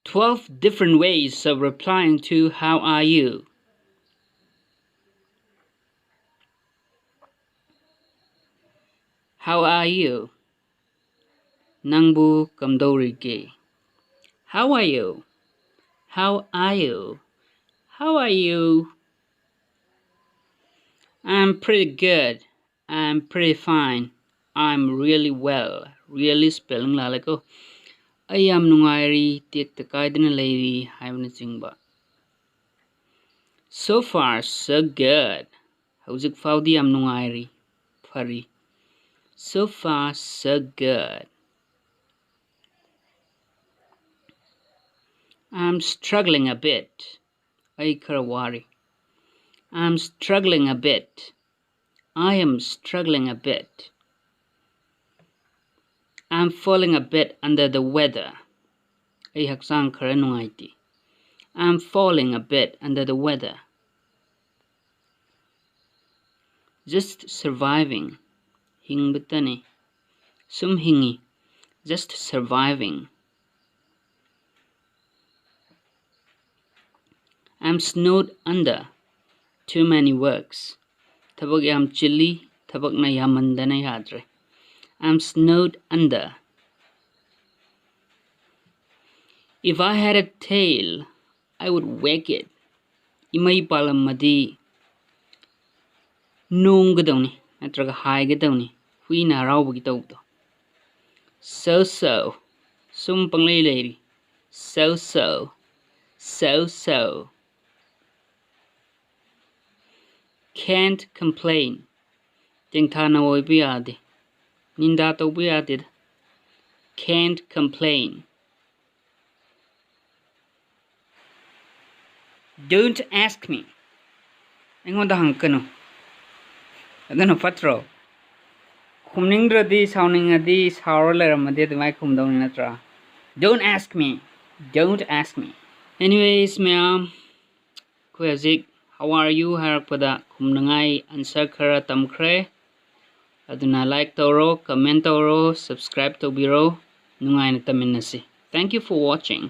12 different ways of replying to how are you. How are you? Nangbu kamdourige. How are you? How are you? How are you? I'm pretty good. I'm pretty fine. I'm really well. Really spelling lalako. I am nungairi tekta kaidana leiri haibna chingba. So far so good. Hauzik faudi am nungairi. Phari. So far so good. I'm struggling a bit. Ai khara wari. I'm struggling a bit. I am struggling a bit. I'm falling a bit under the weather. Ai hakchang khara nungaite. I'm falling a bit under the weather. Just surviving. Hingbatanida. Sum hingi. Just surviving. I'm snowed under. Too many works. Thabk chilli, thabakna yammndana yadre. I'm snowed under. If I had a tail, I would wag it. Imay palamadi. Nunggadawni, natraga haigadawni. Hui na raubagi tawdo. So. Sum panglay lady. So. Can't complain. Tengtha naoiba yade. Ninda touba yade. Can't complain. Don't ask me. Aingonda hangkano. Adano patro. Khumningdradi sauningadi sauralaramadi adumai khumdawni natra. Don't ask me. Don't ask me. Anyways, ma'am. Kuyazik. How are you? Harakpada khumnangai answer khara tamkhre. Aduna like toro, comment toro, subscribe to biro. Nungai na taminasi. Thank you for watching.